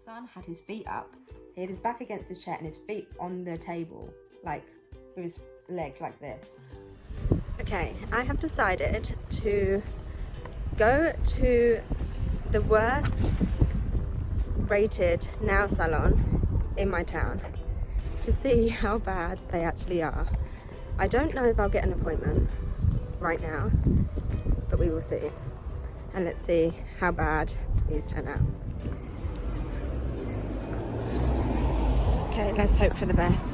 son had his feet up. He had his back against his chair and his feet on the table, like with his legs like this. Okay, I have decided to go to the worst rated nail salon in my town to see how bad they actually are. I don't know if I'll get an appointment right now, but we will see. And let's see how bad these turn out. Okay, let's hope for the best.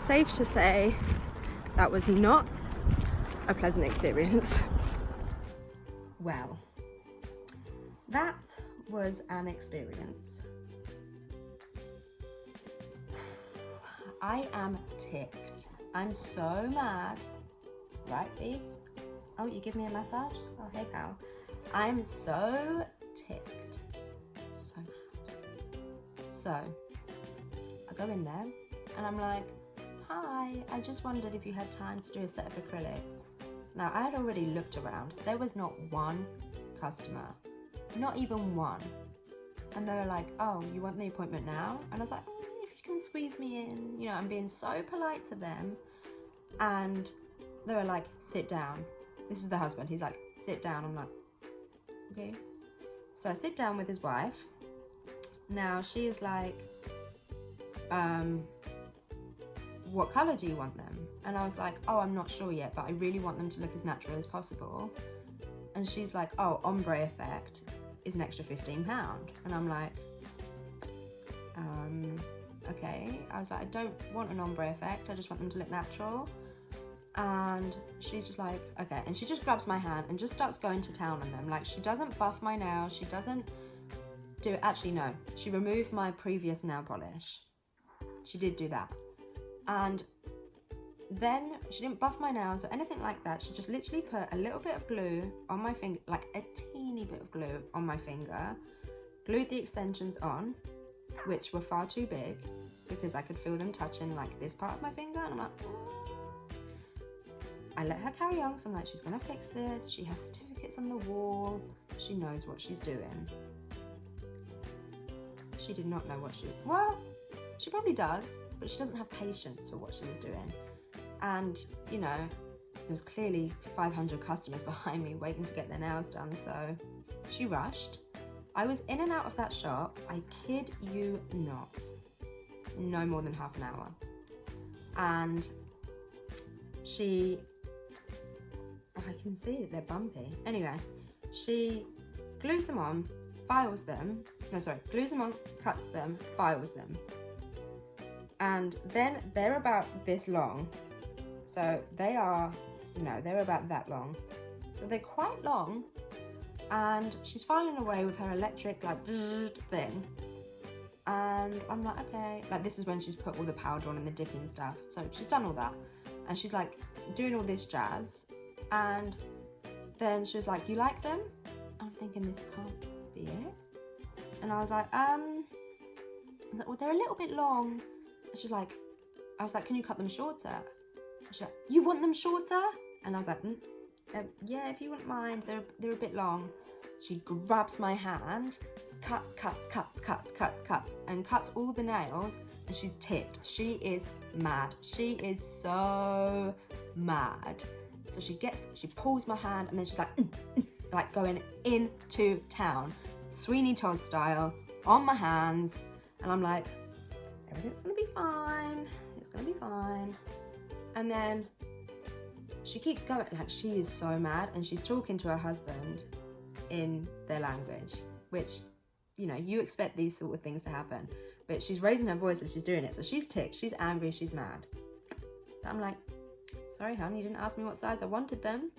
Safe to say that was not a pleasant experience. Well, that was an experience. I am ticked. I'm so mad. Right, Beads? Oh, you give me a massage? Oh, hey, pal. I'm so ticked. So mad. So, I go in there and I'm like, hi, I just wondered if you had time to do a set of acrylics. Now, I had already looked around. There was not one customer. Not even one. And they were like, oh, you want the appointment now? And I was like, if you can squeeze me in. You know, I'm being so polite to them. And they were like, sit down. This is the husband. He's like, sit down. I'm like, okay. So I sit down with his wife. Now she is like, what color do you want them? And I was like, oh, I'm not sure yet, but I really want them to look as natural as possible. And she's like, oh, ombre effect is an extra £15. And I'm like, okay. I was like, I don't want an ombre effect. I just want them to look natural. And she's just like, okay. And she just grabs my hand and just starts going to town on them. Like, she doesn't buff my nails. She doesn't do it. Actually, no. She removed my previous nail polish. She did do that. And then she didn't buff my nails or anything like that. She just literally put a little bit of glue on my finger, like a teeny bit of glue on my finger, glued the extensions on, which were far too big because I could feel them touching like this part of my finger. And I'm like, I let her carry on because I'm like, she's gonna fix this. She has certificates on the wall. She knows what she's doing. She did not know what well, she probably does, but she doesn't have patience for what she was doing. And, you know, there was clearly 500 customers behind me waiting to get their nails done, so she rushed. I was in and out of that shop, I kid you not, no more than half an hour. And she, oh, I can see that they're bumpy. Anyway, she glues them on, files them, glues them on, cuts them, files them. And then they're about this long. So they are, they're about that long. So they're quite long. And she's filing away with her electric, like, thing. And I'm like, okay. Like, this is when she's put all the powder on and the dipping stuff. So she's done all that. And she's like doing all this jazz. And then she was like, you like them? I'm thinking, this can't be it. And I was like, well, they're a little bit long. And she's like, I was like, can you cut them shorter? And she's like, you want them shorter? And I was like, yeah, if you wouldn't mind, they're a bit long. She grabs my hand, cuts, and cuts all the nails, and she's ticked. She is mad. She is so mad. So she pulls my hand, and then she's like, like going into town, Sweeney Todd style, on my hands, and I'm like, everything's gonna be fine. It's gonna be fine. And then she keeps going, like, she is so mad, and she's talking to her husband in their language, which, you expect these sort of things to happen, but she's raising her voice as she's doing it. So she's ticked, she's angry, she's mad. But I'm like, sorry, hon, you didn't ask me what size I wanted them.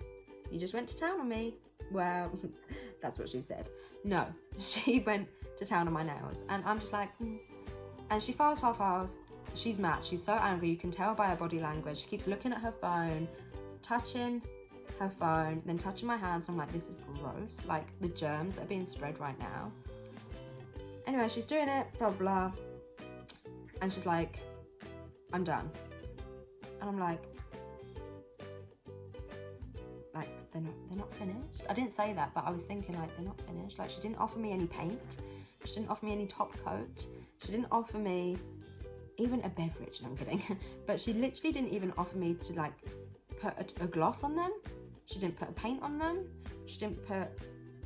You just went to town on me. Well, that's what she said. No, she went to town on my nails, and I'm just like, And she files. She's mad. She's so angry. You can tell by her body language. She keeps looking at her phone, touching her phone, then touching my hands. And I'm like, this is gross. Like, the germs that are being spread right now. Anyway, she's doing it, blah, blah. And she's like, I'm done. And I'm like, they're not finished. I didn't say that, but I was thinking like, they're not finished. Like, she didn't offer me any paint. She didn't offer me any top coat. She didn't offer me even a beverage. No, I'm kidding. But she literally didn't even offer me to like put a gloss on them. She didn't put a paint on them. She didn't put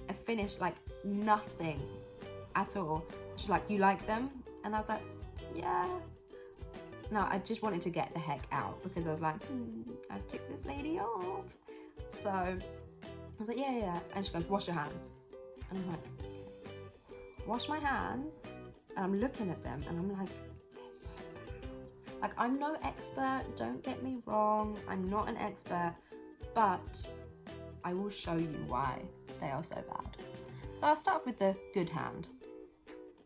a finish, like nothing at all. She's like, you like them? And I was like, yeah. No, I just wanted to get the heck out because I was like, I've ticked this lady off. So I was like, yeah. And she goes, wash your hands. And I'm like, okay. Wash my hands. And I'm looking at them and I'm like, they're so bad. Like, I'm no expert, don't get me wrong. I'm not an expert, but I will show you why they are so bad. So I'll start with the good hand.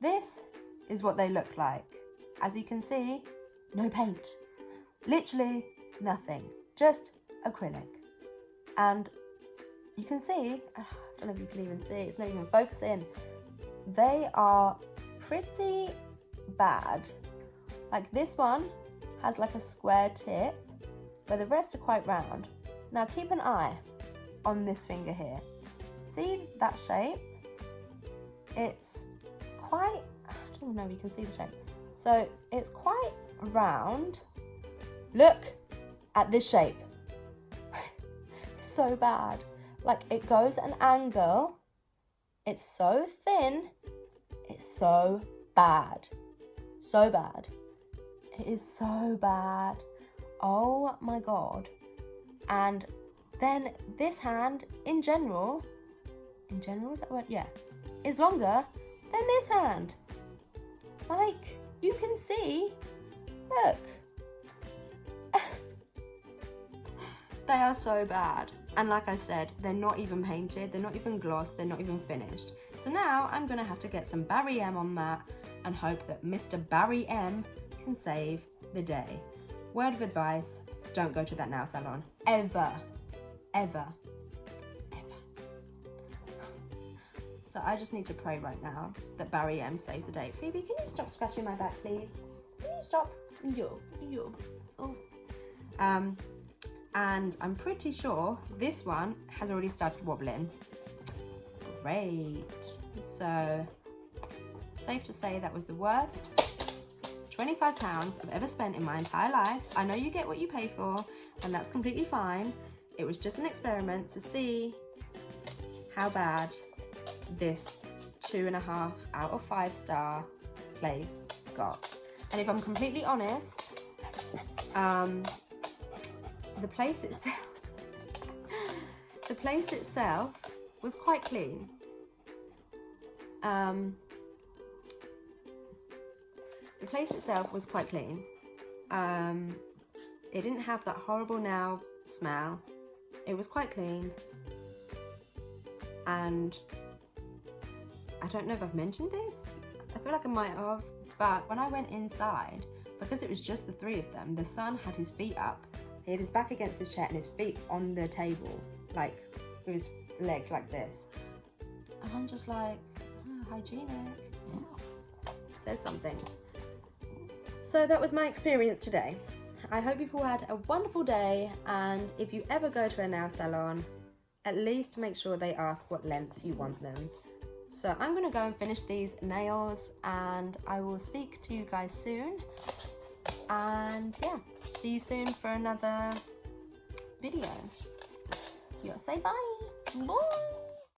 This is what they look like. As you can see, no paint. Literally nothing. Just acrylic. And you can see, I don't know if you can even see, it's not even focusing. They are pretty bad. Like, this one has like a square tip, but the rest are quite round. Now keep an eye on this finger here. See that shape? It's quite, I don't even know if you can see the shape. So it's quite round. Look at this shape. So bad. Like, it goes an angle. It's so thin. It's so bad. So bad. It is so bad. Oh my God. And then this hand in general, is that word? Yeah, is longer than this hand. Like, you can see, look. They are so bad. And like I said, they're not even painted, they're not even glossed, they're not even finished. So now I'm gonna have to get some Barry M on that and hope that Mr. Barry M can save the day. Word of advice, don't go to that nail salon. Ever. Ever. Ever. So I just need to pray right now that Barry M saves the day. Phoebe, can you stop scratching my back, please? Can you stop? Yo. Oh. And I'm pretty sure this one has already started wobbling. Great. So, safe to say that was the worst £25 I've ever spent in my entire life. I know you get what you pay for, and that's completely fine. It was just an experiment to see how bad this 2.5 out of 5 star place got. And if I'm completely honest, the place itself was quite clean. The place itself was quite clean. It didn't have that horrible nail smell. It was quite clean. And I don't know if I've mentioned this. I feel like I might have. But when I went inside, because it was just the 3 of them, the son had his feet up. He had his back against his chair and his feet on the table, like with his legs like this. And I'm just like, oh, hygienic. Says something. So that was my experience today. I hope you've all had a wonderful day, and if you ever go to a nail salon, at least make sure they ask what length you want them. So I'm gonna go and finish these nails, and I will speak to you guys soon. And yeah, see you soon for another video. You gotta say bye. Bye.